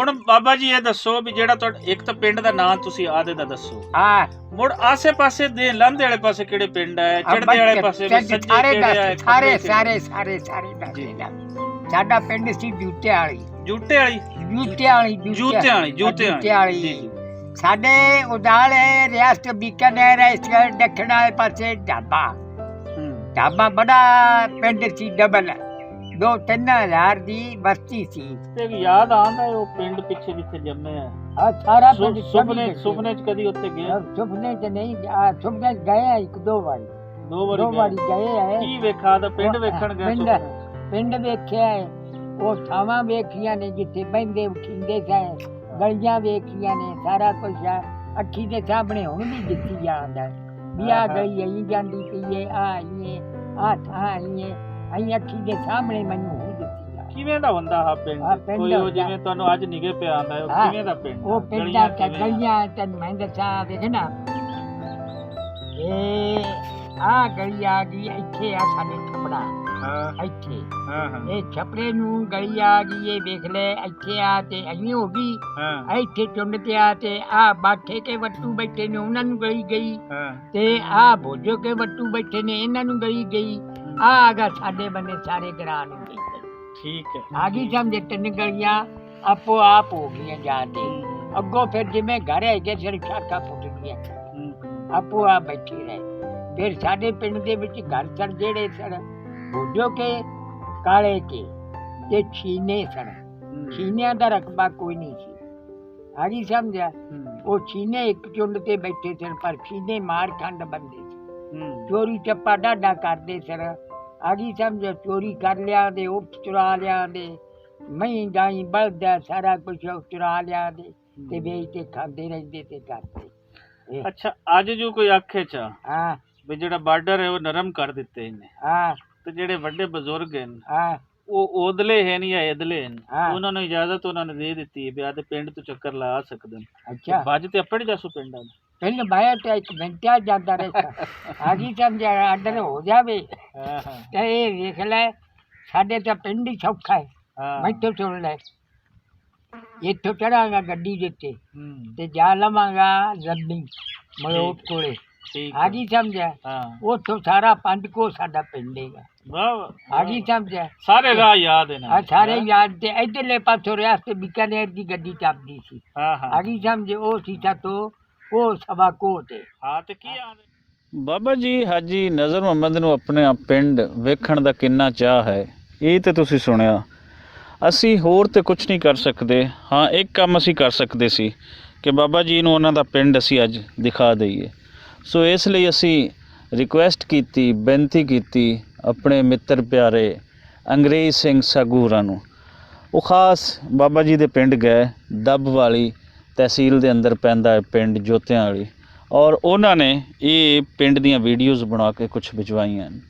ਹੁਣ ਬਾਬਾ ਜੀ ਇਹ ਦੱਸੋ ਵੀ ਜਿਹੜਾ ਤੁਹਾਡਾ ਇੱਕ ਤਾਂ ਪਿੰਡ ਦਾ ਨਾਂ ਤੁਸੀਂ ਆਦੇ ਦਾ ਦੱਸੋ, ਹਾਂ ਮੁੜ ਆਸੇ ਪਾਸੇ ਦੇ ਲੰਘਦੇ ਵਾਲੇ ਪਾਸੇ ਕਿਹੜੇ ਪਿੰਡ ਹੈ, ਚੜ੍ਹਦੇ ਵਾਲੇ ਪਾਸੇ ਵੀ ਸੱਜੇ ਸਾਰੇ ਕਿਹੜੇ ਹੈ, ਸਾਰੇ ਖੱਬੇ ਸਾਰੇ ਸਾਰੇ ਸਾਰੇ ਜੀ। ਸਾਡਾ ਪਿੰਡ ਸੀ ਜੂਤੇ ਵਾਲੀ ਜੂਟੇ ਵਾਲੀ ਜੂਤੇ ਵਾਲੀ ਜੂਤੇ ਵਾਲੀ ਜੀ। ਸਾਡੇ ਉਦਾਲ ਹੈ ਰਿਆਸਤ ਬੀਕਾਨੇਰ ਇਸ ਦੱਖਣ ਵਾਲੇ ਪਾਸੇ ਢਾਬਾ ਢਾਬਾ ਬੜਾ ਪਿੰਡ ਸੀ ਡਬਲ 2-3 ਹਜ਼ਾਰ ਦੀ ਬਸਤੀ ਸੀ। ਤੇ ਯਾਦ ਆਉਂਦਾ ਉਹ ਪਿੰਡ ਪਿੱਛੇ ਜਿੱਥੇ ਜੰਮੇ ਆ, ਆ ਸਾਰਾ ਪਿੰਡ ਸੁਪਨੇ ਚ ਕਦੀ ਉੱਥੇ ਗਏ? ਸੁਪਨੇ ਚ ਨਹੀਂ ਸੁਪਨੇ ਗਏ ਆ 1-2 ਵਾਰੀ ਦੋ ਵਾਰੀ ਗਏ ਆ। ਕੀ ਵੇਖਾ ਤਾਂ ਪਿੰਡ ਵੇਖਣ ਗਏ ਸੁਪਨੇ? ਪਿੰਡ ਵੇਖਿਆ ਹੈ, ਉਹ ਥਾਵਾਂ ਵੇਖੀਆਂ ਨੇ ਜਿੱਥੇ ਬਹਿੰਦੇ ਉਠੀਂਦੇ ਸਨ, ਗਲੀਆਂ ਵੇਖੀਆਂ ਨੇ, ਸਾਰਾ ਕੁਝ ਅੱਖੀ ਦੇ ਸਾਹਮਣੇ ਹੁਣ ਵੀ ਦਿਖੀ ਜਾਂਦਾ ਵੀ ਆ ਗਈ ਆਈ ਜਾਂਦੀ ਪਈ ਹੈ ਆ ਥਾਂ ਆਈ ਅੱਖੀ ਦੇ ਸਾਹਮਣੇ ਮੈਨੂੰ ਹੁਣ ਦਿਖੀ ਜਾ। ਕਿਵੇਂ ਦਾ ਹੁੰਦਾ ਆ ਪਿੰਡ? ਕੋਈ ਉਹ ਜਿਵੇਂ ਤੁਹਾਨੂੰ ਅੱਜ ਨਿਗੇ ਪਿਆ ਆਂਦਾ ਉਹ ਕਿਵੇਂ ਦਾ ਪਿੰਡ? ਉਹ ਪਿੰਡ ਦਾ ਗਲੀਆਂ ਤੈਨੂੰ ਮੈਂ ਦੱਸਾਂ ਵੇਖਣਾ ਇਹ ਆ ਗਲੀ ਆ ਗਈ ਇੱਥੇ ਆ ਸਾਡੇ ਛਪੜਾ ਇੱਥੇ ਇਹ ਛਪੜੇ ਨੂੰ ਗਲੀ ਆ ਗਈ ਇਹ ਵੇਖ ਲੈ ਇੱਥੇ ਆ ਤੇ ਅਹੀਂ ਹੋ ਗਈ ਇੱਥੇ ਚੁੰਡ ਤੇ ਆ ਤੇ ਆ ਬਾਠੇ ਕੇ ਵੱਟੂ ਬੈਠੇ ਨੇ ਉਹਨਾਂ ਨੂੰ ਗਲੀ ਗਈ ਤੇ ਆ ਭੋਜੋ ਕੇ ਵੱਟੂ ਬੈਠੇ ਨੇ ਇਹਨਾਂ ਨੂੰ ਗਲੀ ਗਈ ਆ ਗਾ ਸਾਡੇ ਬੰਦੇ ਸਾਰੇ ਗਰਾਂ ਨੂੰ ਗਈ। ਠੀਕ ਹੈ ਆ ਗਈ ਸਮਝੇ 3 ਗਲੀਆਂ ਆਪੋ ਆਪ ਹੋ ਗਈਆਂ ਜਾ ਕੇ ਅੱਗੋਂ ਫਿਰ ਜਿਵੇਂ ਘਰ ਹੈਗੇ ਸਿਰ ਛਾਕਾ ਫੁੱਟ ਗਈਆਂ ਆਪੋ ਆਪ ਬੈਠੇ ਰਹੇ। ਫਿਰ ਸਾਡੇ ਪਿੰਡ ਦੇ ਵਿੱਚ ਘਰ ਸਨ ਜਿਹੜੇ ਸਨ ਭੋਜੋ ਕੇ ਕਾਲੇ ਕੇ ਤੇ ਛੀਨੇ ਸਨ। ਛੀਨਿਆਂ ਦਾ ਰਕਬਾ ਕੋਈ ਨਹੀਂ ਸੀ। ਆ ਗਈ ਸਮਝਿਆ? ਉਹ ਛੀਨੇ ਇੱਕ ਚੁੰਡ ਤੇ ਬੈਠੇ ਸਨ ਪਰ ਛੀਨੇ ਮਾਰ ਖੰਡ ਬੰਦੇ ਸੀ, ਚੋਰੀ ਚੱਪਾ ਡਾਡਾ ਕਰਦੇ ਸਨ। ਆ ਗਈ ਸਮਝ? ਚੋਰੀ ਕਰ ਲਿਆ ਦੇ ਉਹ ਚੁਰਾ ਲਿਆ ਦੇ ਮਹੀਂ ਗਾਈ ਬਲਦ ਸਾਰਾ ਕੁਝ ਚੁਰਾ ਲਿਆ ਦੇ ਤੇ ਵੇਚ ਕੇ ਖਾਂਦੇ ਰਹਿੰਦੇ ਤੇ ਕਰਦੇ। ਅੱਛਾ ਅੱਜ ਜੋ ਕੋਈ ਆਖੇ ਚਾ ਹਾਂ ਵੀ ਜਿਹੜਾ ਬਾਰਡਰ ਹੈ ਉਹ ਨਰਮ ਕਰ ਦਿੱਤੇ ਇਹਨੇ, ਹਾਂ ਤੇ ਜਿਹੜੇ ਵੱਡੇ ਬਜ਼ੁਰਗ ਹਨ ਹਾਂ ਉਹ ਓਦਲੇ ਹਨ ਜਾਂ ਇਦਲੇ ਹਨ, ਹਾਂ। ਉਹਨਾਂ ਨੂੰ ਇਜਾਜ਼ਤ ਉਹਨਾਂ ਨੇ ਦੇ ਦਿੱਤੀ ਹੈ ਵੀ ਆਦੇ ਪਿੰਡ ਤੋਂ ਚੱਕਰ ਲਾ ਸਕਦੇ ਨੇ। ਅੱਛਾ ਵੱਜ ਤੇ ਅੱਪੜ ਜਾਸੂ ਪਿੰਡਾਂ ਨੂੰ ਪਹਿਲਾਂ ਬਾਇਆ ਤੇ ਇੱਕ ਮਿੰਟਿਆ ਜਾਂਦਾ ਰਿਹਾ। ਆ ਗਈ ਸਮਝ? ਆਰਡਰ ਹੋ ਜਾਵੇ ਤੇ ਇਹ ਵੇਖ ਲੈ ਸਾਡੇ ਤਾਂ ਪਿੰਡ ਹੀ ਸੌਖਾ ਹੈ। ਮੈਥੋਂ ਸੁਣ ਲੈ ਇੱਥੋਂ ਚੜਾਂਗਾ ਗੱਡੀ ਦੇ ਉੱਤੇ ਤੇ ਜਾ ਲਵਾਂਗਾ ਰੱਬੀ ਮਲੋਟ ਕੋਲੇ। ਆ ਗਈ ਸਮਝਿਆ? ਉੱਥੋਂ ਸਾਰਾ 5 ਕੋ ਸਾਡਾ ਪਿੰਡ ਹੈਗਾ। ਆ ਗਈ ਸਮਝਿਆ? ਸਾਰੇ ਰਾਹ ਯਾਦ ਨੇ ਆ ਸਾਰੇ ਯਾਦ ਤੇ ਇੱਧਰਲੇ ਪਾਸੋਂ ਰਿਆਸਤ ਬੀਕਾਨੇਰ ਦੀ ਗੱਡੀ ਚੱਲਦੀ ਸੀ। ਆ ਗਈ ਸਮਝ? ਉਹ ਸੀ ਤੋਂ ਉਹ ਸਵਾ ਕੋ ਤੇ ਤੇ ਕੀ ਬਾਬਾ ਜੀ ਹਾਜੀ ਨਜ਼ਰ ਮੁਹੰਮਦ ਨੂੰ ਆਪਣੇ ਪਿੰਡ ਵੇਖਣ ਦਾ ਕਿੰਨਾ ਚਾਹ ਹੈ ਇਹ ਤੇ ਤੁਸੀਂ ਸੁਣਿਆ। ਅਸੀਂ ਹੋਰ ਤੇ ਕੁਝ ਨਹੀਂ ਕਰ ਸਕਦੇ। ਹਾਂ ਇੱਕ ਕੰਮ ਅਸੀਂ ਕਰ ਸਕਦੇ ਸੀ ਕਿ ਬਾਬਾ ਜੀ ਨੂੰ ਉਹਨਾਂ ਦਾ ਪਿੰਡ ਅਸੀਂ ਅੱਜ ਦਿਖਾ ਦਈਏ। ਸੋ ਇਸ ਲਈ ਅਸੀਂ ਰਿਕੁਐਸਟ ਕੀਤੀ, ਬੇਨਤੀ ਕੀਤੀ ਆਪਣੇ ਮਿੱਤਰ ਪਿਆਰੇ ਅੰਗਰੇਜ਼ ਸਿੰਘ ਸਾਗੂਰਾਂ ਨੂੰ। ਉਹ ਖਾਸ ਬਾਬਾ ਜੀ ਦੇ ਪਿੰਡ ਗਏ, ਦੱਬ ਵਾਲੀ ਤਹਿਸੀਲ ਦੇ ਅੰਦਰ ਪੈਂਦਾ ਹੈ ਪਿੰਡ ਜੋਤਿਆਂ ਵਾਲੀ, ਔਰ ਉਹਨਾਂ ਨੇ ਇਹ ਪਿੰਡ ਦੀਆਂ ਵੀਡੀਓਜ਼ ਬਣਾ ਕੇ ਕੁਝ ਭਿਜਵਾਈਆਂ ਹਨ।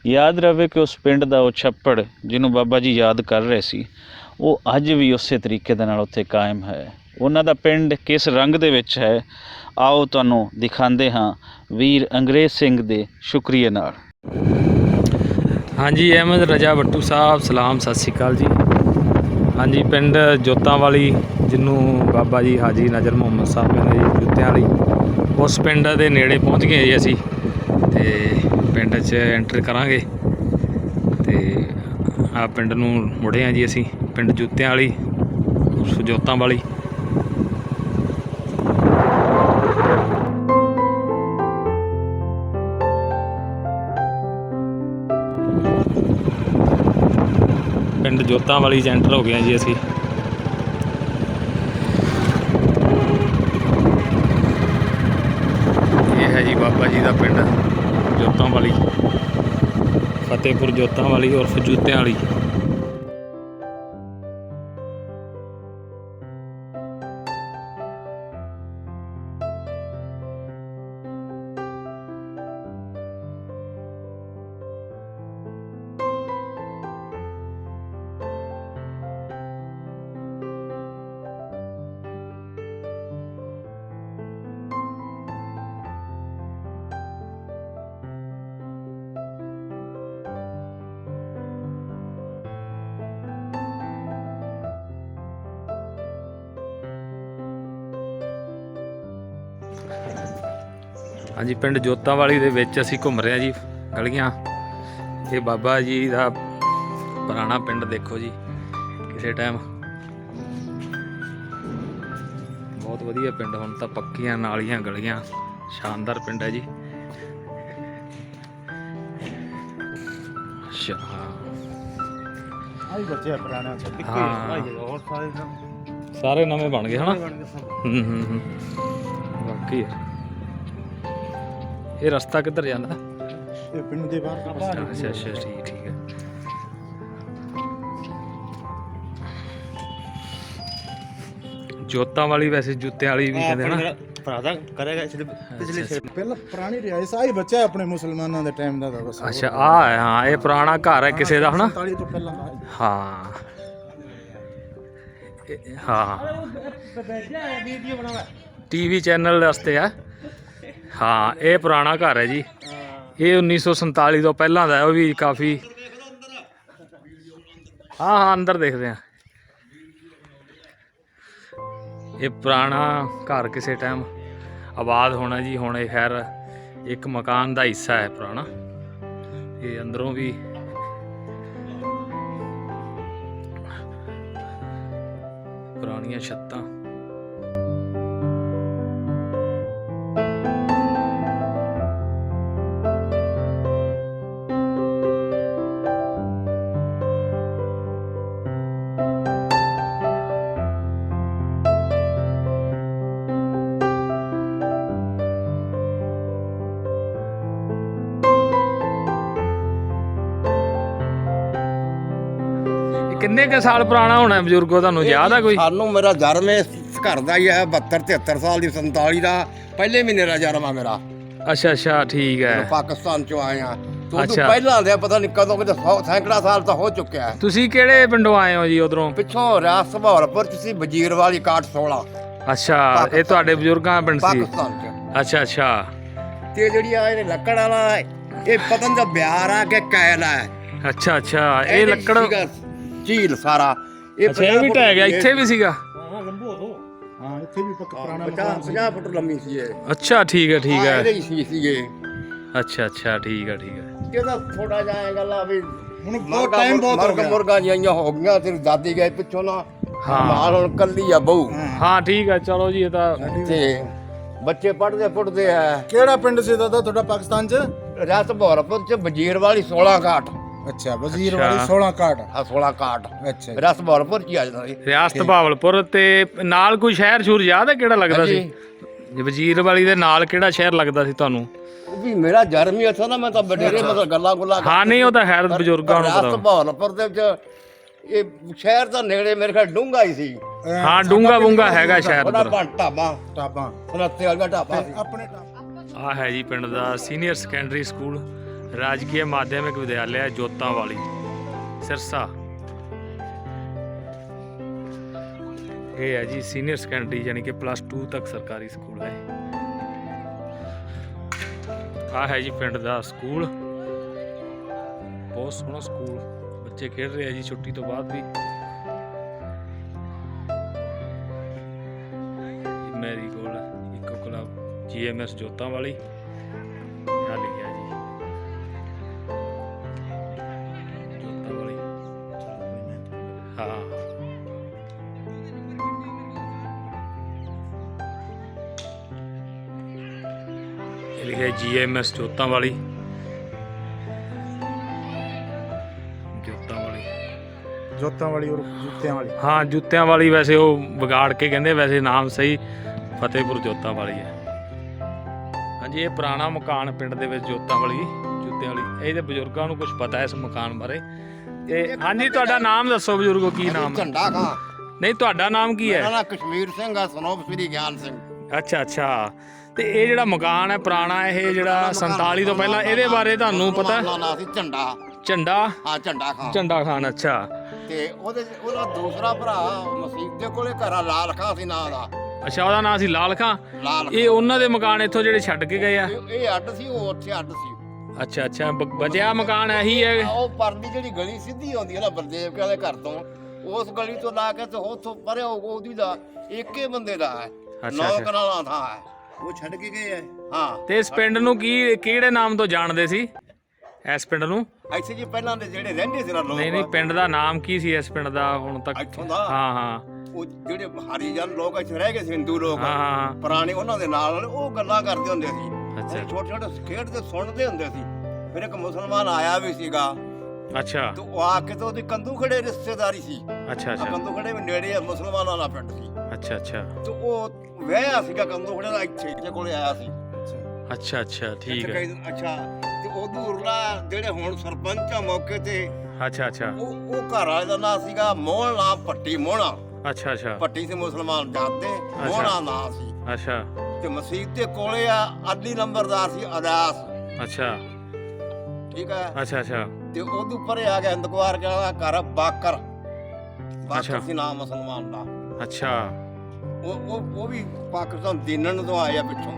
ਯਾਦ ਰਵੇ ਕਿ ਉਸ ਪਿੰਡ ਦਾ ਉਹ ਛੱਪੜ ਜਿਹਨੂੰ ਬਾਬਾ ਜੀ ਯਾਦ ਕਰ ਰਹੇ ਸੀ ਉਹ ਅੱਜ ਵੀ ਉਸੇ ਤਰੀਕੇ ਦੇ ਨਾਲ ਉੱਥੇ ਕਾਇਮ ਹੈ। ਉਹਨਾਂ ਦਾ ਪਿੰਡ ਕਿਸ ਰੰਗ ਦੇ ਵਿੱਚ ਹੈ ਆਓ ਤੁਹਾਨੂੰ ਦਿਖਾਉਂਦੇ ਹਾਂ ਵੀਰ ਅੰਗਰੇਜ਼ ਸਿੰਘ ਦੇ ਸ਼ੁਕਰੀਏ ਨਾਲ। ਹਾਂਜੀ ਅਹਿਮਦ ਰਜਾ ਬੱਟੂ ਸਾਹਿਬ ਸਲਾਮ, ਸਤਿ ਸ਼੍ਰੀ ਅਕਾਲ ਜੀ। ਹਾਂਜੀ ਪਿੰਡ ਜੋਤਾਂ ਵਾਲੀ ਜਿਹਨੂੰ ਬਾਬਾ ਜੀ ਹਾਜੀ ਨਜ਼ਰ ਮੁਹੰਮਦ ਸਾਹਿਬ ਕਹਿੰਦੇ ਜੀ ਜੋਤਿਆਂ ਵਾਲੀ, ਉਸ ਪਿੰਡ ਦੇ ਨੇੜੇ ਪਹੁੰਚ ਗਏ ਜੀ ਅਸੀਂ ਤੇ ਪਿੰਡ 'ਚ ਐਂਟਰ ਕਰਾਂਗੇ ਤੇ ਆ ਪਿੰਡ ਨੂੰ ਮੁੜੇ ਹਾਂ ਜੀ ਅਸੀਂ, ਪਿੰਡ ਜੋਤਿਆਂ ਵਾਲੀ ਜੋਤਾਂ ਵਾਲੀ। ਪਿੰਡ ਜੋਤਾਂ ਵਾਲੀ 'ਚ ਐਂਟਰ ਹੋ ਗਏ ਜੀ ਅਸੀਂ। ਇਹ ਹੈ ਜੀ ਬਾਬਾ ਜੀ ਦਾ ਪਿੰਡ ਜੋਤਾਂ ਵਾਲੀ, ਫਤਿਹਪੁਰ ਜੋਤਾਂ ਵਾਲੀ ਉਰਫ ਜੋਤਿਆਂ ਵਾਲੀ। ਹਾਂਜੀ, ਪਿੰਡ ਜੋਤਾਂਵਾਲੀ ਦੇ ਵਿੱਚ ਅਸੀਂ ਘੁੰਮ ਰਹੇ ਹਾਂ ਜੀ ਗਲੀਆਂ। ਇਹ ਬਾਬਾ ਜੀ ਦਾ ਪੁਰਾਣਾ ਪਿੰਡ ਦੇਖੋ ਜੀ, ਕਿਸੇ ਟਾਈਮ ਬਹੁਤ ਵਧੀਆ ਪਿੰਡ, ਹੁਣ ਤਾਂ ਪੱਕੀਆਂ ਨਾਲੀਆਂ ਗਲੀਆਂ, ਸ਼ਾਨਦਾਰ ਪਿੰਡ ਹੈ ਜੀ। ਅੱਛਾ, ਆਈ ਬੱਚੇ ਪੁਰਾਣਾ ਛੱਡ ਹਾਂ। ਹੋਰ ਸਾਰੇ ਸਾਰੇ ਨਵੇਂ ਬਣ ਗਏ ਹਨਾ। ਬਣ ਗਏ ਸਭ। ਹੂੰ ਬਾਕੀ ਇਹ ਰਸਤਾ ਕਿੱਧਰ ਜਾਂਦਾ? ਇਹ ਪਿੰਡ ਦੇ ਬਾਹਰ ਅੱਛਾ ਅੱਛਾ, ਠੀਕ ਹੈ। ਜੋਤਾਂਵਾਲੀ ਵੈਸੇ ਜੁੱਤਿਆਂ ਵਾਲੀ ਵੀ ਕਹਿੰਦੇ ਨਾ। ਭਰਾ ਦਾ ਕਰੇਗਾ ਪਿਛਲੇ ਅੱਛਾ, ਸਿਰ ਪਹਿਲਾਂ ਪੁਰਾਣੀ ਰਿਆਇਤ ਆਈ ਬੱਚਾ ਆਪਣੇ ਮੁਸਲਮਾਨਾਂ ਦੇ ਟਾਈਮ ਦਾ ਤਾਂ ਬਸ। ਅੱਛਾ ਆ ਹੈ, ਹਾਂ ਇਹ ਪੁਰਾਣਾ ਘਰ ਹੈ ਕਿਸੇ ਦਾ ਹਨਾ। 47 ਤੋਂ ਪਹਿਲਾਂ ਦਾ ਹੈ। ਹਾਂ ਹਾਂ, ਟੀਵੀ ਚੈਨਲ ਵਾਸਤੇ ਆ। ਹਾਂ ਇਹ ਪੁਰਾਣਾ ਘਰ ਹੈ ਜੀ, ਇਹ 1947 ਤੋਂ ਪਹਿਲਾਂ ਦਾ ਹੈ। ਉਹ ਵੀ ਕਾਫੀ, ਹਾਂ ਹਾਂ ਅੰਦਰ ਦੇਖਦੇ ਆ। ਇਹ ਪੁਰਾਣਾ ਘਰ ਕਿਸੇ ਟਾਈਮ ਆਬਾਦ ਹੋਣਾ ਜੀ। ਹੁਣ ਇਹ ਖੈਰ ਇੱਕ ਮਕਾਨ ਦਾ ਹਿੱਸਾ ਹੈ ਪੁਰਾਣਾ। ਇਹ ਅੰਦਰੋਂ ਵੀ ਪੁਰਾਣੀਆਂ ਛੱਤਾਂ। ਕਿੰਨੇ ਕੁ ਸਾਲ ਪੁਰਾਣਾ ਹੋਣਾ ਬਜ਼ੁਰਗੋ, ਤੁਹਾਨੂੰ ਯਾਦ ਆ ਕੋਈ? ਸਾਨੂੰ ਮੇਰਾ ਜਨਮ ਇਸ ਘਰ ਦਾ ਹੀ ਹੈ 72 73 ਸਾਲ ਦੀ 47 ਦਾ ਪਹਿਲੇ ਮਹੀਨੇ ਦਾ ਜਨਮ ਆ ਮੇਰਾ। ਅੱਛਾ ਅੱਛਾ, ਠੀਕ ਹੈ। ਪਾਕਿਸਤਾਨ ਚੋਂ ਆਏ ਆ ਤੋਂ ਅੱਛਾ। ਪਹਿਲਾਂ ਦੇ ਪਤਾ ਨਹੀਂ ਕਦੋਂ ਕਿਤੇ ਸੈਂਕੜਾ ਸਾਲ ਤਾਂ ਹੋ ਚੁੱਕਿਆ ਹੈ। ਤੁਸੀਂ ਕਿਹੜੇ ਪਿੰਡੋਂ ਆਏ ਹੋ ਜੀ ਉਧਰੋਂ? ਪਿੱਛੋਂ ਰਿਆਸਤ ਭੌਲਪੁਰ ਚ ਸੀ, ਵਜ਼ੀਰ ਵਾਲੀ ਕਾਟ 16 ਅੱਛਾ, ਇਹ ਤੁਹਾਡੇ ਬਜ਼ੁਰਗਾਂ ਦਾ ਪਿੰਡ ਸੀ? ਪਾਕਿਸਤਾਨ ਚ। ਅੱਛਾ ਅੱਛਾ ਤੇ ਜਿਹੜੀ ਆ ਇਹ ਲੱਕੜ ਵਾਲਾ ਹੈ, ਇਹ ਪਤਨ ਦਾ ਬਿਆਰ ਆ ਕਿ ਕੈਲ ਹੈ। ਅੱਛਾ ਅੱਛਾ, ਇਹ ਲੱਕੜ। ਸੀਗਾ ਝੀਲ ਸਾਰਾ ਅੱਛਾ, ਇਹ ਵੀ ਢਹਿ ਗਿਆ? ਇੱਥੇ ਵੀ ਸੀਗਾ? ਹਾਂ ਲੰਬੂ ਹੋ। ਹਾਂ ਇੱਥੇ ਵੀ ਪੁਰਾਣਾ 50 ਫੁੱਟ ਲੰਮੀ ਸੀ ਇਹ। ਅੱਛਾ ਠੀਕ ਹੈ ਠੀਕ ਹੈ। ਇਹਦੇ ਹੀ ਸੀ ਸੀਗੇ। ਅੱਛਾ ਅੱਛਾ, ਠੀਕ ਹੈ ਠੀਕ ਹੈ। ਇਹਦਾ ਥੋੜਾ ਜਿਹਾ ਐਂ ਗੱਲ ਆ ਵੀ ਹੁਣ ਬਹੁਤ ਟਾਈਮ ਬਹੁਤ ਹੋ ਗਿਆ। ਮੁਰਗਾਂ ਜਿਹੀਆਂ ਹੋ ਗਈਆਂ, ਤੇ ਦਾਦੀ ਗਏ ਪਿੱਛੋਂ ਨਾ। ਹਾਂ। ਮਾਲ ਹੁਣ ਕੱਲੀ ਆ ਬਹੂ। ਹਾਂ ਠੀਕ ਹੈ, ਚਲੋ ਜੀ। ਇਹ ਤਾਂ ਤੇ ਬੱਚੇ ਪੜਦੇ ਪੁੱਟਦੇ ਆ। ਕਿਹੜਾ ਪਿੰਡ ਸੀ ਦਾਦਾ ਤੁਹਾਡਾ ਪਾਕਿਸਤਾਨ ਚ? ਰਿਆਸਤ ਭੌਲਪੁਰ ਚ ਵਜ਼ੀਰ ਵਾਲੀ 16 ਕਾਟ। ਅੱਛਾ, ਵਜ਼ੀਰ ਵਾਲੀ 16 ਕਾਟ। ਆ 16 ਕਾਟ ਅੱਛਾ ਰਿਆਸਤ ਭੌਲਪੁਰ ਚ ਹੀ ਆ ਜਾਂਦਾ ਸੀ। ਰਿਆਸਤ ਭਾਵਲਪੁਰ। ਤੇ ਨਾਲ ਕੋਈ ਸ਼ਹਿਰ ਸ਼ੂਰ ਯਾਦ ਹੈ ਕਿਹੜਾ ਲੱਗਦਾ ਸੀ? ਵਜ਼ੀਰ ਵਾਲੀ ਦੇ ਨਾਲ ਕਿਹੜਾ ਸ਼ਹਿਰ ਲੱਗਦਾ ਸੀ ਤੁਹਾਨੂੰ? ਉਹ ਵੀ ਮੇਰਾ ਜਨਮ ਹੀ ਉੱਥੇ ਨਾ, ਮੈਂ ਤਾਂ ਬਡੇਰੇ ਮਤਲਬ ਗੱਲਾਂ ਗੁੱਲਾਂ ਹਾਂ ਨਹੀਂ, ਉਹ ਤਾਂ ਖੈਰ ਬਜ਼ੁਰਗਾਂ ਨੂੰ ਰਿਆਸਤ ਪਤਾ। ਭੌਲਪੁਰ ਦੇ ਵਿੱਚ ਇਹ ਸ਼ਹਿਰ ਤਾਂ ਨੇੜੇ ਮੇਰੇ ਖਿਆਲ ਡੂੰਘਾ ਹੀ ਸੀ। ਹਾਂ ਡੂੰਗਾ ਬੂੰਗਾ ਹੈਗਾ ਸ਼ਹਿਰ ਉਹਦਾ ਉੱਧਰ। ਢਾਬਾ ਟਾਬਾਂ ਸਨੱਤੇ ਵਾਲਾ ਢਾਬਾ ਸੀ। ਆਪਣੇ ਆ ਹੈ ਜੀ ਪਿੰਡ ਦਾ ਸੀਨੀਅਰ ਸੈਕੰਡਰੀ ਸਕੂਲ, ਰਾਜਕੀय ਮਾਧਿਅਮਿਕ ਵਿਦਿਆਲਿਆ ਜੋਤਾਂਵਾਲੀ ਸਿਰਸਾ। ਇਹ ਹੈ ਜੀ ਸੀਨੀਅਰ ਸੈਕੰਡਰੀ, ਯਾਨੀ ਕਿ +2 ਤੱਕ ਸਰਕਾਰੀ ਸਕੂਲ ਹੈ। ਆ ਹੈ ਜੀ ਪਿੰਡ ਦਾ ਸਕੂਲ, ਬਹੁਤ ਸੋਹਣਾ ਸਕੂਲ। ਬੱਚੇ ਖੇਡ ਰਹੇ ਆ ਜੀ ਛੁੱਟੀ ਤੋਂ ਬਾਅਦ ਵੀ। ਮੈਰੀ ਕੋਲ ਇੱਕੋ ਕਲੱਬ GMS ਜੋਤਾਂਵਾਲੀ ਆ ਲਿਖਿਆ ਜੀ ਜੋਤਾਂਵਾਲੀ। ਹਾਂ ਇਹ ਲਿਖਿਆ GMS ਜੋਤਾਂਵਾਲੀ। ਜੋਤਾਂ ਵਾਲੀ ਔਰ ਜੁੱਤਿਆਂ ਵਾਲੀ। ਹਾਂ ਜੁੱਤਿਆਂ ਵਾਲੀ, ਵੈਸੇ ਉਹ ਵਿਗਾੜ ਕੇ ਕਹਿੰਦੇ, ਵੈਸੇ ਨਾਮ ਸਹੀ ਫਤਿਹਪੁਰ ਜੋਤਾਂ ਵਾਲੀ ਹੈ। ਹਾਂਜੀ, ਇਹ ਪੁਰਾਣਾ ਮਕਾਨ ਪਿੰਡ ਦੇ ਵਿੱਚ ਜੋਤਾਂ ਵਾਲੀ, ਜੁੱਤਿਆਂ ਵਾਲੀ। ਇਹਦੇ ਬਜ਼ੁਰਗਾਂ ਨੂੰ ਕੁਝ ਪਤਾ ਇਸ ਮਕਾਨ ਬਾਰੇ। ਤੇ ਹਾਂਜੀ, ਤੁਹਾਡਾ ਨਾਮ ਦੱਸੋ ਬਜ਼ੁਰਗੋ, ਕੀ ਨਾਮ ਹੈ? ਝੰਡਾ ਖਾਂ। ਨਹੀਂ, ਤੁਹਾਡਾ ਨਾਮ ਕੀ ਮੇਰਾ ਹੈ? ਨਾਮ ਕਸ਼ਮੀਰ ਸਿੰਘ ਆ, ਸਨੋਪ ਸ੍ਰੀ ਗਿਆਨ ਸਿੰਘ। ਅੱਛਾ ਅੱਛਾ। ਤੇ ਇਹ ਜਿਹੜਾ ਮਕਾਨ ਹੈ ਪੁਰਾਣਾ, ਇਹ ਜਿਹੜਾ 47 ਤੋਂ ਪਹਿਲਾਂ, ਇਹਦੇ ਬਾਰੇ ਤੁਹਾਨੂੰ ਪਤਾ? ਨਾ ਸੀ ਝੰਡਾ। ਝੰਡਾ? ਹਾਂ ਝੰਡਾ ਖਾਂ। ਝੰਡਾ ਖਾਨ। ਅੱਛਾ। ਤੇ ਉਹਦਾ ਦੂਸਰਾ ਭਰਾ ਮਸੀਤ ਦੇ ਕੋਲੇ ਘਰ ਆ, ਲਾਲ ਖਾਂ ਸੀ ਨਾਂ ਦਾ। ਅੱਛਾ, ਉਹਦਾ ਨਾਮ ਸੀ ਲਾਲ ਖਾਂ। ਲਾਲ ਇਹ ਉਹਨਾਂ ਦੇ ਮਕਾਨ ਇੱਥੋਂ ਜਿਹੜੇ ਛੱਡ ਕੇ ਗਏ ਆ? ਇਹ ਅੱਡ ਸੀ, ਉਹ ਉੱਥੇ ਅੱਡ ਸੀ। ਅੱਛਾ ਅੱਛਾ, ਬਚਿਆ ਮਕਾਨ ਇਹੀ ਹੈ? ਉਹ ਪਰਲੀ ਜਿਹੜੀ ਗਲੀ ਸਿੱਧੀ ਆਉਂਦੀ ਹੈ ਨਾ ਬਲਦੇਵ ਕੇ ਵਾਲੇ ਘਰ ਤੋਂ, ਉਸ ਗਲੀ ਤੋਂ ਲਾ ਕੇ ਤੇ ਉੱਥੋਂ ਪਰੇ ਉਹਦੀ ਦਾ ਇੱਕੇ ਬੰਦੇ ਦਾ ਹੈ। 9 ਕਨਾਲਾਂ ਥਾਂ ਹੈ। ਉਹ ਛੱਡ ਕੇ ਗਏ ਆ। ਹਾਂ ਤੇ ਇਸ ਪਿੰਡ ਨੂੰ ਕਿਹੜੇ ਨਾਮ ਤੋਂ ਜਾਣਦੇ ਸੀ ਇਸ ਪਿੰਡ ਨੂੰ? ਇੱਥੇ ਜੀ ਪਹਿਲਾਂ ਦੇ ਜਿਹੜੇ ਰਹਿੰਦੇ ਸੀ ਨਾ ਲੋਕ, ਨਹੀਂ ਪਿੰਡ ਦਾ ਨਾਮ ਕੀ ਸੀ ਇਸ ਪਿੰਡ ਦਾ ਹੁਣ ਤੱਕ? ਇੱਥੋਂ ਦਾ ਹਾਂ ਹਾਂ ਉਹ ਜਿਹੜੇ ਹਰੀਜਨ ਲੋਕ ਇੱਥੇ ਰਹਿ ਗਏ ਸੀ, ਹਿੰਦੂ ਲੋਕ ਹਾਂ ਹਾਂ ਪੁਰਾਣੇ, ਉਹਨਾਂ ਦੇ ਨਾਲ ਉਹ ਗੱਲਾਂ ਕਰਦੇ ਹੁੰਦੇ ਸੀ। ਅੱਛਾ ਛੋਟੇ ਛੋਟੇ ਖੇਡਦੇ ਸੁਣਦੇ ਹੁੰਦੇ ਸੀ। ਫਿਰ ਇੱਕ ਮੁਸਲਮਾਨ ਆਇਆ ਵੀ ਸੀਗਾ, ਅੱਛਾ ਤੇ ਉਹ ਆ ਕੇ ਤੇ ਉਹਦੀ ਕੰਦੂ ਖੜੇ ਰਿਸ਼ਤੇਦਾਰੀ ਸੀ। ਅੱਛਾ ਆ ਅੱਛਾ ਕੰਦੂ ਖੜੇ ਵੀ ਨੇੜੇ ਆ, ਮੁਸਲਮਾਨਾਂ ਦਾ ਪਿੰਡ ਸੀ। ਅੱਛਾ ਅੱਛਾ ਤੇ ਉਹ ਵਿਆਹਿਆ ਸੀਗਾ ਕੰਦੂ ਖੜੇ ਦਾ, ਇੱਥੇ ਇਹਦੇ ਕੋਲੇ ਆਇਆ ਸੀ। ਅੱਛਾ ਅੱਛਾ ਠੀਕ ਇੱਥੇ ਹੈ। ਕਈ ਅੱਛਾ, ਤੇ ਉਦੋਂ ਉਰਲਾ ਜਿਹੜੇ ਹੁਣ ਸਰਪੰਚ ਆ ਮੌਕੇ ਤੇ, ਅੱਛਾ ਅੱਛਾ ਉਹ ਘਰ ਵਾਲੇ ਦਾ ਨਾਂ ਸੀਗਾ ਮੋਹਣ, ਨਾਂ ਪੱਟੀ ਮੋਹਣਾ। ਅੱਛਾ ਅੱਛਾ ਪੱਟੀ ਸੀ ਮੁਸਲਮਾਨ ਜਾਤ ਦੇ, ਮੋਹਣਾ ਨਾਂ ਸੀ। ਅੱਛਾ ਤੇ ਮਸਜਿਦ ਦੇ ਕੋਲੇ ਆ ਆਲੀ ਨੰਬਰਦਾਰ ਸੀ ਅਦਾਸ, ਅੱਛਾ ਠੀਕ ਹੈ। ਅੱਛਾ ਅੱਛਾ ਤੇ ਉਹਦੇ ਉੱਪਰ ਆ ਗਿਆ ਹਿੰਦਕੁਆਰ ਦਾ ਘਰ ਬਾਕਰ, ਅੱਛਾ। ਬਾਕਰ ਸੀ ਨਾਮ ਮੁਸਲਮਾਨ ਦਾ। ਅੱਛਾ ਉਹ ਵੀ ਪਾਕਿਸਤਾਨ ਦੀਨਣ ਤੋਂ ਆਏ ਆ ਪਿੱਛੋਂ,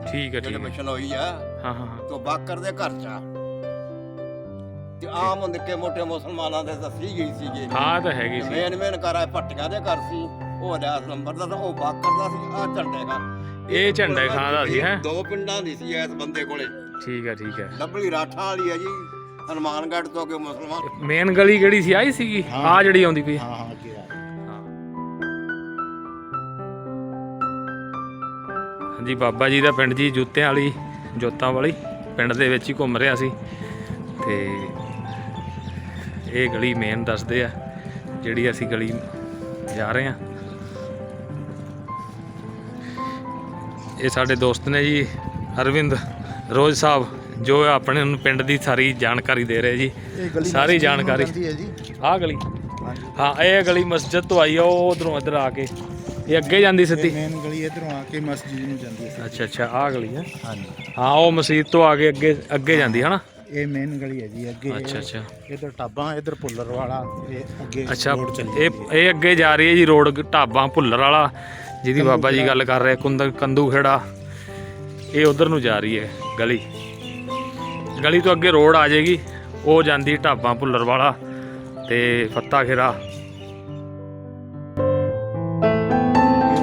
ਠੀਕ ਹੈ ਜਿਹੜੇ ਠੀਕ ਹੈ। ਮਿਸ਼ਨ ਹੋਈ ਆ। ਹਾਂ ਹਾਂ ਹਾਂ ਤੋਂ ਬਾਕਰ ਦੇ ਘਰ ਚ ਆ। ਤੇ ਆਮ ਨਿੱਕੇ ਮੋਟੇ ਮੁਸਲਮਾਨਾਂ ਦੇ ਦੱਸੀ ਗਈ ਸੀਗੇ। ਹਾਂ ਤਾਂ ਹੈਗੀ ਸੀ। ਮੇਨ ਘਰ ਆ ਭੱਟੀਆਂ ਦੇ ਘਰ ਸੀ, ਉਹ ਅਦਾਸ ਨੰਬਰ ਦਾ, ਤਾਂ ਉਹ ਬਾਕਰ ਦਾ ਸੀ। ਆ ਝੰਡੇ ਦਾ, ਇਹ ਝੰਡੇ ਖਾਂ ਦਾ ਸੀ ਹੈ। ਦੋ ਪਿੰਡਾਂ ਦੀ ਸੀ ਇਸ ਬੰਦੇ ਕੋਲੇ। ਠੀਕ ਹੈ ਠੀਕ ਹੈ। ਲੱਭਲੀ ਰਾਠਾਂ ਵਾਲੀ ਹੈ ਜੀ, ਹਨੂਮਾਨਗੜ੍ਹ ਤੋਂ ਅੱਗੇ ਮੁਸਲਮਾਨ। ਮੇਨ ਗਲੀ ਕਿਹੜੀ ਸੀ? ਆਈ ਸੀਗੀ ਆ ਜਿਹੜੀ ਆਉਂਦੀ ਪਈ? ਹਾਂ ਹਾਂ ਅੱਗੇ ਆ। ਹਾਂਜੀ ਬਾਬਾ ਜੀ ਦਾ ਪਿੰਡ ਜੀ ਜੁੱਤਿਆਂ ਵਾਲੀ, ਜੋਤਾਂ ਵਾਲੀ ਪਿੰਡ ਦੇ ਵਿੱਚ ਹੀ ਘੁੰਮ ਰਿਹਾ ਸੀ। ਤੇ ਇਹ ਗਲੀ ਮੇਨ ਦੱਸਦੇ ਆ ਜਿਹੜੀ ਅਸੀਂ ਗਲੀ ਜਾ ਰਹੇ ਹਾਂ। ਇਹ ਸਾਡੇ ਦੋਸਤ ਨੇ ਜੀ ਅਰਵਿੰਦ ਰੋਜ਼ ਸਾਹਿਬ, ਜੋ ਆਪਣੇ ਨੂੰ ਪਿੰਡ ਦੀ ਸਾਰੀ ਜਾਣਕਾਰੀ ਦੇ ਰਹੇ ਜੀ। ਇਹ ਗਲੀ ਸਾਰੀ ਜਾਣਕਾਰੀ ਹੈ ਜੀ। ਆਹ ਗਲੀ, ਹਾਂ ਇਹ ਗਲੀ ਮਸਜਿਦ ਤੋਂ ਆਈ ਆ, ਉਹ ਉਧਰੋਂ ਇੱਧਰ ਆ ਕੇ ਇਹ ਅੱਗੇ ਜਾਂਦੀ ਸਿੱਧੀ। ਮੇਨ ਗਲੀ ਇਧਰੋਂ ਆ ਕੇ ਮਸਜਿਦ ਨੂੰ ਜਾਂਦੀ ਹੈ। ਅੱਛਾ ਅੱਛਾ ਆਹ ਗਲੀ ਹੈ। ਹਾਂਜੀ ਹਾਂ ਉਹ ਮਸਜਿਦ ਤੋਂ ਆ ਕੇ ਅੱਗੇ ਜਾਂਦੀ ਹੈ ਨਾ। ਇਹ ਮੇਨ ਗਲੀ ਹੈ ਜੀ। ਅੱਗੇ ਅੱਛਾ ਅੱਛਾ ਇਧਰ ਢਾਬਾ, ਇਧਰ ਭੁੱਲਰ ਵਾਲਾ, ਇਹ ਅੱਗੇ ਅੱਛਾ road ਚੱਲੀ ਇਹ ਅੱਗੇ ਜਾ ਰਹੀ ਹੈ ਜੀ ਰੋਡ, ਢਾਬਾ ਭੁੱਲਰ ਵਾਲਾ ਜਿਹਦੀ ਬਾਬਾ ਜੀ ਗੱਲ ਕਰ ਰਹੇ, ਕੰਦੂ ਖੇੜਾ, ਇਹ ਉਧਰ ਨੂੰ ਜਾ ਰਹੀ ਹੈ ਗਲੀ। ਗਲੀ ਤੋਂ ਅੱਗੇ ਰੋਡ ਆ ਜਾਏਗੀ, ਉਹ ਜਾਂਦੀ ਢਾਬਾ ਭੁੱਲਰ ਵਾਲਾ ਤੇ ਫੱਤਾ ਖੇਰਾ।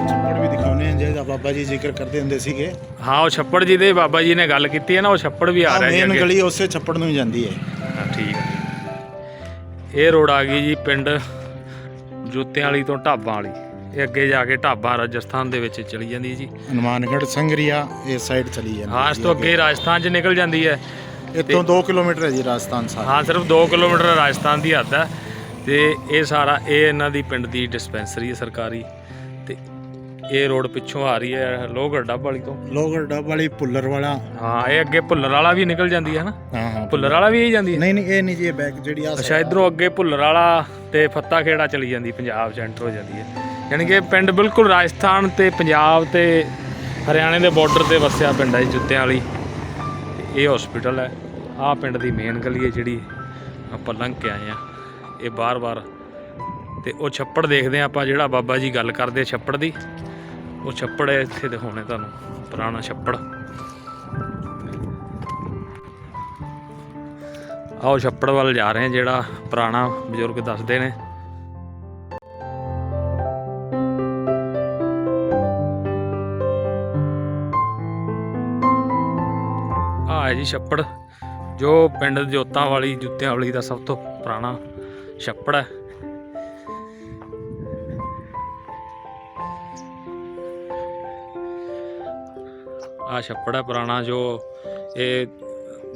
ਛੱਪੜ ਵੀ ਦਿਖਾਉਣੇ ਆ ਜਿਹੜਾ ਬਾਬਾ ਜੀ ਜ਼ਿਕਰ ਕਰਦੇ ਹੁੰਦੇ ਸੀਗੇ। ਹਾਂ ਉਹ ਛੱਪੜ ਜੀ ਦੇ ਬਾਬਾ ਜੀ ਨੇ ਗੱਲ ਕੀਤੀ ਹੈ ਨਾ, ਉਹ ਛੱਪੜ ਵੀ ਆ ਰਿਹਾ ਜੀ ਮੇਨ ਅੱਗੇ। ਗਲੀ ਉਸੇ ਛੱਪੜ ਨੂੰ ਹੀ ਜਾਂਦੀ ਹੈ। ਹਾਂ, ਠੀਕ ਹੈ। ਇਹ ਰੋਡ ਆ ਗਈ ਜੀ ਪਿੰਡ ਜੁੱਤਿਆਂ ਵਾਲੀ ਤੋਂ ਢਾਬਾਂ ਵਾਲੀ। ਇਹ ਅੱਗੇ ਜਾ ਕੇ ਢਾਬਾ ਰਾਜਸਥਾਨ ਦੇ ਵਿੱਚ ਚਲੀ ਜਾਂਦੀ ਹੈ ਜੀ। ਹਨੂਮਾਨਗੜ੍ਹ ਸੰਗਰੀਆ ਇਸ ਸਾਈਡ ਚਲੀ ਜਾਂਦੀ ਹਾਂ ਇਸ ਤੋਂ ਅੱਗੇ ਰਾਜਸਥਾਨ 'ਚ ਨਿਕਲ ਜਾਂਦੀ ਹੈ। ਇੱਥੋਂ 2 ਕਿਲੋਮੀਟਰ ਹੈ ਜੀ ਰਾਜਸਥਾਨ ਸਾਹਿਬ। ਹਾਂ ਸਿਰਫ 2 ਕਿਲੋਮੀਟਰ ਰਾਜਸਥਾਨ ਦੀ ਹੱਦ ਹੈ। ਤੇ ਇਹ ਸਾਰਾ ਇਹ ਇਹਨਾਂ ਦੀ ਪਿੰਡ ਦੀ ਡਿਸਪੈਂਸਰੀ ਹੈ ਸਰਕਾਰੀ। ਤੇ ਇਹ ਰੋਡ ਪਿੱਛੋਂ ਆ ਰਹੀ ਹੈ ਲੋਹਗੜ੍ਹ ਡੱਬ ਵਾਲੀ ਤੋਂ। ਲੋਹਗੜ੍ਹ ਡੱਬ ਵਾਲੀ, ਭੁੱਲਰ ਵਾਲਾ। ਹਾਂ ਇਹ ਅੱਗੇ ਭੁੱਲਰ ਵਾਲਾ ਵੀ ਨਿਕਲ ਜਾਂਦੀ ਹੈ ਨਾ। ਹਾਂ ਹਾਂ ਭੁੱਲਰ ਵਾਲਾ ਵੀ ਇਹੀ ਜਾਂਦੀ ਹੈ। ਨਹੀਂ ਨਹੀਂ ਇਹ ਨਹੀਂ ਜੀ, ਇਹ ਬੈਕ ਜਿਹੜੀ ਆ। ਅੱਛਾ ਇਧਰੋਂ ਅੱਗੇ ਭੁੱਲਰ ਵਾਲਾ ਤੇ ਫੱਤਾ ਖੇੜਾ ਚਲੀ ਜਾਂਦੀ, ਪੰਜਾਬ 'ਚ ਐਂਟਰ ਹੋ ਜਾਂਦੀ ਹੈ। ਯਾਨੀ ਕਿ ਪਿੰਡ ਬਿਲਕੁਲ ਰਾਜਸਥਾਨ ਤੇ ਪੰਜਾਬ ਤੇ ਹਰਿਆਣੇ ਦੇ ਬਾਰਡਰ ਤੇ ਵਸਿਆ ਪਿੰਡ ਹੈ ਜੁੱਤਿਆਂ ਵਾਲੀ। ਇਹ ਹਸਪੀਟਲ ਹੈ। ਆਹ ਪਿੰਡ ਦੀ ਮੇਨ ਗਲੀ ਹੈ ਜਿਹੜੀ ਆਪਾਂ ਲੰਘ ਕੇ ਆਏ ਆ। ਇਹ ਬਾਰ-ਬਾਰ ਤੇ ਉਹ ਛੱਪੜ ਦੇਖਦੇ ਆ ਆਪਾਂ, ਜਿਹੜਾ ਬਾਬਾ ਜੀ ਗੱਲ ਕਰਦੇ ਛੱਪੜ ਦੀ, ਉਹ ਛੱਪੜ ਹੈ ਇੱਥੇ ਦਿਖਾਉਣੇ ਤੁਹਾਨੂੰ, ਪੁਰਾਣਾ ਛੱਪੜ। ਆਓ ਛੱਪੜ ਵੱਲ ਜਾ ਰਹੇ ਆ ਜਿਹੜਾ ਪੁਰਾਣਾ ਬਜ਼ੁਰਗ ਦੱਸਦੇ ਨੇ। ਆਹ ਹੈ ਜੀ ਛੱਪੜ, ਜੋ ਪਿੰਡ ਜੋਤਾਂ ਵਾਲੀ, ਜੁੱਤਿਆਂ ਵਾਲੀ ਦਾ ਸਭ ਤੋਂ ਪੁਰਾਣਾ ਛੱਪੜ ਹੈ। ਆਹ ਛੱਪੜ ਹੈ ਪੁਰਾਣਾ, ਜੋ ਇਹ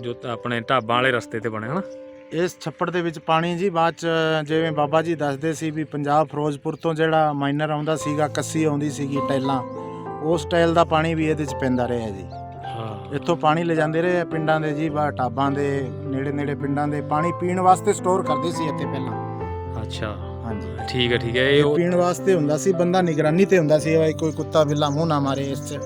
ਜੋ ਆਪਣੇ ਢਾਬਾਂ ਵਾਲੇ ਰਸਤੇ ਤੇ ਬਣਿਆ ਨਾ। ਇਸ ਛੱਪੜ ਦੇ ਵਿੱਚ ਪਾਣੀ ਜੀ ਬਾਅਦ ਚ ਜਿਵੇਂ ਬਾਬਾ ਜੀ ਦੱਸਦੇ ਸੀ ਵੀ ਪੰਜਾਬ ਫਿਰੋਜ਼ਪੁਰ ਤੋਂ ਜਿਹੜਾ ਮਾਈਨਰ ਆਉਂਦਾ ਸੀਗਾ, ਕੱਸੀ ਆਉਂਦੀ ਸੀਗੀ, ਟੈਲਾਂ, ਉਸ ਟੈਲ ਦਾ ਪਾਣੀ ਵੀ ਇਹਦੇ ਚ ਪੈਂਦਾ ਰਿਹਾ ਜੀ। ਹਾਂ ਇੱਥੋਂ ਪਾਣੀ ਲੈ ਜਾਂਦੇ ਰਹੇ ਪਿੰਡਾਂ ਦੇ ਜੀ, ਬਾ ਢਾਬਾਂ ਦੇ ਨੇੜੇ ਨੇੜੇ ਪਿੰਡਾਂ ਦੇ ਪਾਣੀ ਪੀਣ ਵਾਸਤੇ ਸਟੋਰ ਕਰਦੇ ਸੀ ਇੱਥੇ ਪਹਿਲਾਂ। ਅੱਛਾ ਹਾਂਜੀ ਠੀਕ ਹੈ ਠੀਕ ਹੈ। ਇਹ ਪੀਣ ਵਾਸਤੇ ਹੁੰਦਾ ਸੀ, ਬੰਦਾ ਨਿਗਰਾਨੀ ਤੇ ਹੁੰਦਾ ਸੀ ਭਾਈ ਕੋਈ ਕੁੱਤਾ ਬਿੱਲਾ ਮੂੰਹ ਨਾ ਮਾਰੇ ਇਸ ਚ।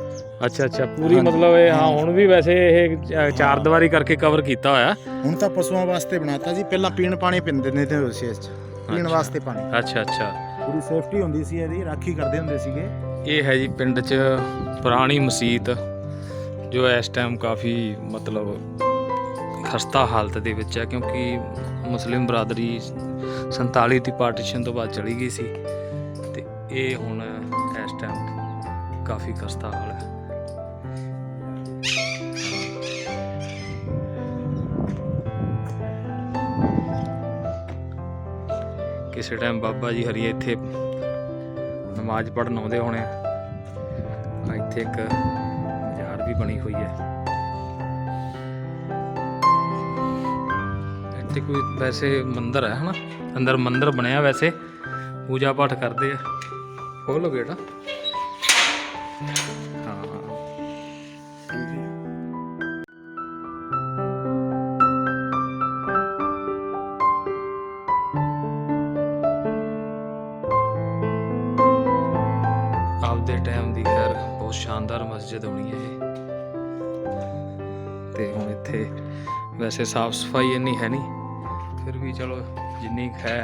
ਅੱਛਾ ਅੱਛਾ ਪੂਰੀ ਮਤਲਬ ਇਹ ਹਾਂ ਹੁਣ ਵੀ ਵੈਸੇ ਇਹ ਚਾਰ ਦੀਵਾਰੀ ਕਰਕੇ ਕਵਰ ਕੀਤਾ ਹੋਇਆ। ਹੁਣ ਤਾਂ ਪਸ਼ੂਆਂ ਵਾਸਤੇ ਬਣਾਤਾ ਜੀ, ਪਹਿਲਾਂ ਪੀਣ ਪਾਣੀ ਪੀਂਦੇ ਨੇ ਤੇ ਸੀ ਇਸ ਚ, ਪੀਣ ਵਾਸਤੇ ਪਾਣੀ। ਅੱਛਾ ਅੱਛਾ ਪੂਰੀ ਸੇਫਟੀ ਹੁੰਦੀ ਸੀ, ਇਹਦੀ ਰਾਖੀ ਕਰਦੇ ਹੁੰਦੇ ਸੀਗੇ। ਇਹ ਹੈ ਜੀ ਪਿੰਡ 'ਚ ਪੁਰਾਣੀ ਮਸਜਿਦ, ਜੋ ਇਸ ਟਾਈਮ ਕਾਫੀ ਮਤਲਬ ਖਸਤਾ ਹਾਲਤ ਦੇ ਵਿੱਚ ਹੈ, ਕਿਉਂਕਿ ਮੁਸਲਿਮ ਬਰਾਦਰੀ 47 ਦੀ ਪਾਰਟੀਸ਼ਨ ਤੋਂ ਬਾਅਦ ਚਲੀ ਗਈ ਸੀ। ਤੇ ਇਹ ਹੁਣ ਇਸ ਟਾਈਮ ਕਾਫੀ ਖਸਤਾ ਹਾਲ ਹੈ। ਕਿਸੇ ਟਾਈਮ ਬਾਬਾ ਜੀ ਹਰੀ ਇੱਥੇ ਨਮਾਜ਼ ਪੜ੍ਹਨ ਆਉਂਦੇ ਹੋਣੇ ਆ। ਇੱਥੇ ਇੱਕ ਬਾਜ਼ਾਰ ਵੀ ਬਣੀ ਹੋਈ ਹੈ। ਇੱਥੇ ਕੋਈ ਵੈਸੇ ਮੰਦਿਰ ਹੈ ਹਨਾ, ਅੰਦਰ ਮੰਦਿਰ ਬਣਿਆ, ਵੈਸੇ ਪੂਜਾ ਪਾਠ ਕਰਦੇ ਆ। ਖੋਲੋ ਗੇਟ। ਹਾਂ ਆਪਦੇ ਟਾਈਮ ਦੀ ਖੈਰ ਬਹੁਤ ਸ਼ਾਨਦਾਰ ਮਸਜਿਦ ਹੋਣੀ ਹੈ ਇਹ। ਤੇ ਹੁਣ ਇੱਥੇ ਵੈਸੇ ਸਾਫ ਸਫਾਈ ਇੰਨੀ ਹੈ ਨਹੀਂ, ਫਿਰ ਵੀ ਚਲੋ ਜਿੰਨੀ ਕੁ ਹੈ